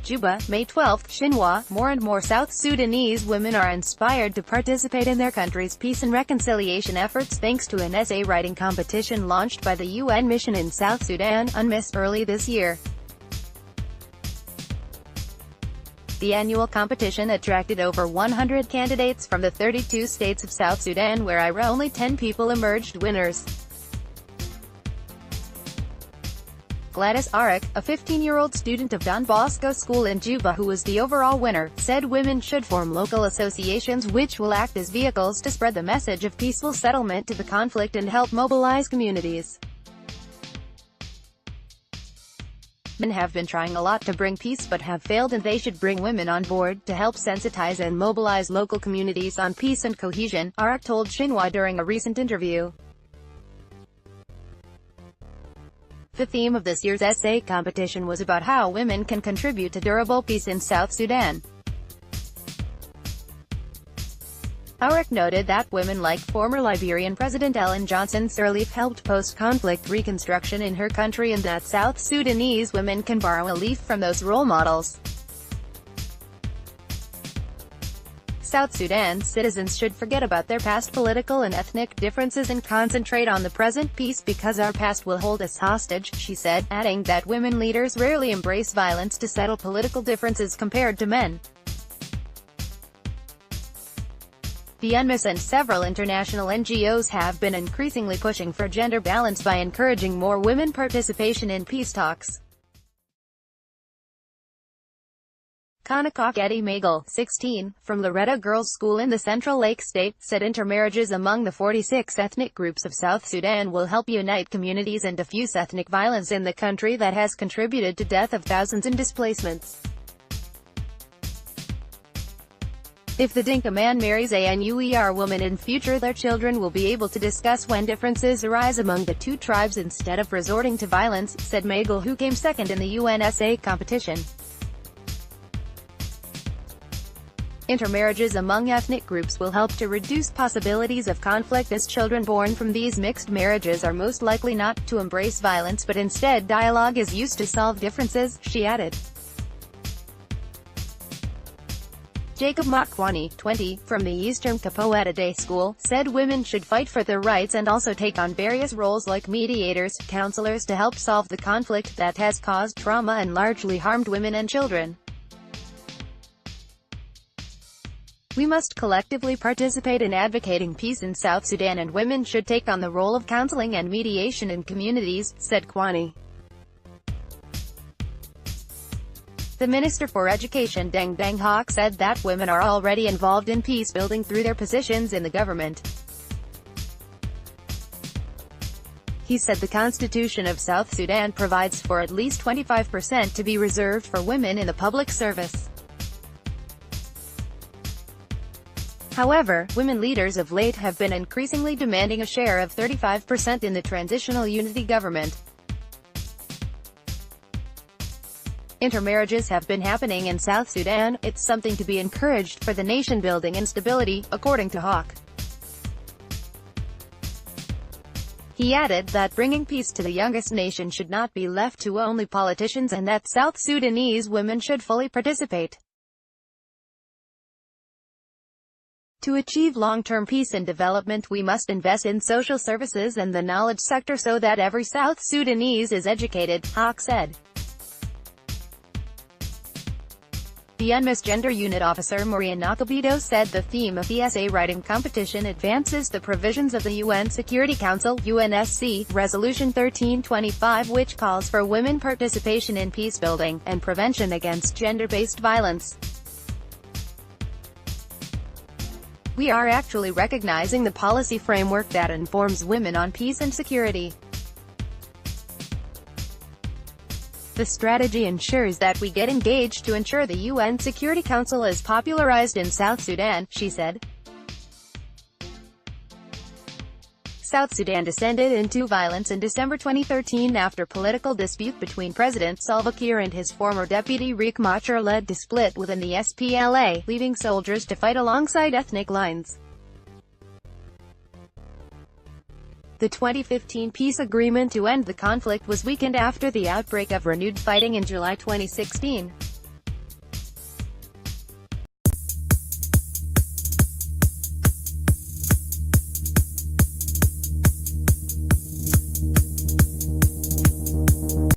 Juba, May 12, Xinhua. More and more South Sudanese women are inspired to participate in their country's peace and reconciliation efforts thanks to an essay writing competition launched by the UN mission in South Sudan, UNMISS, early this year. The annual competition attracted over 100 candidates from the 32 states of South Sudan, where only 10 people emerged winners. Gladys Arek, a 15-year-old student of Don Bosco School in Juba who was the overall winner, said women should form local associations which will act as vehicles to spread the message of peaceful settlement to the conflict and help mobilize communities. Men have been trying a lot to bring peace but have failed, and they should bring women on board to help sensitize and mobilize local communities on peace and cohesion, Arek told Xinhua during a recent interview. The theme of this year's essay competition was about how women can contribute to durable peace in South Sudan. Arek noted that women like former Liberian President Ellen Johnson Sirleaf helped post-conflict reconstruction in her country, and that South Sudanese women can borrow a leaf from those role models. South Sudan citizens should forget about their past political and ethnic differences and concentrate on the present peace because our past will hold us hostage, she said, adding that women leaders rarely embrace violence to settle political differences compared to men. The UNMISS and several international NGOs have been increasingly pushing for gender balance by encouraging more women participation in peace talks. Kanakok Magle, 16, from Loretta Girls' School in the Central Lake State, said intermarriages among the 46 ethnic groups of South Sudan will help unite communities and diffuse ethnic violence in the country that has contributed to death of thousands and displacements. If the Dinka man marries a Nuer woman in future, their children will be able to discuss when differences arise among the two tribes instead of resorting to violence, said Magle, who came second in the UN essay competition. Intermarriages among ethnic groups will help to reduce possibilities of conflict, as children born from these mixed marriages are most likely not to embrace violence but instead dialogue is used to solve differences, she added. Jacob Makwani, 20, from the Eastern Capoeira Day School, said women should fight for their rights and also take on various roles like mediators, counselors to help solve the conflict that has caused trauma and largely harmed women and children. We must collectively participate in advocating peace in South Sudan, and women should take on the role of counseling and mediation in communities, said Kwani. The Minister for Education Deng Deng Hawk said that women are already involved in peace building through their positions in the government. He said the Constitution of South Sudan provides for at least 25% to be reserved for women in the public service. However, women leaders of late have been increasingly demanding a share of 35% in the transitional unity government. Intermarriages have been happening in South Sudan. It's something to be encouraged for the nation building and stability, according to Hawk. He added that bringing peace to the youngest nation should not be left to only politicians and that South Sudanese women should fully participate. To achieve long-term peace and development, we must invest in social services and the knowledge sector so that every South Sudanese is educated, Hawk said. The UNMISS Gender Unit Officer Maria Nakabido said the theme of the essay writing competition advances the provisions of the UN Security Council (UNSC) Resolution 1325, which calls for women participation in peacebuilding and prevention against gender-based violence. We are actually recognizing the policy framework that informs women on peace and security. The strategy ensures that we get engaged to ensure the UN Security Council is popularized in South Sudan, she said. South Sudan descended into violence in December 2013 after political dispute between President Salva Kiir and his former deputy Riek Machar led to split within the SPLA, leaving soldiers to fight alongside ethnic lines. The 2015 peace agreement to end the conflict was weakened after the outbreak of renewed fighting in July 2016.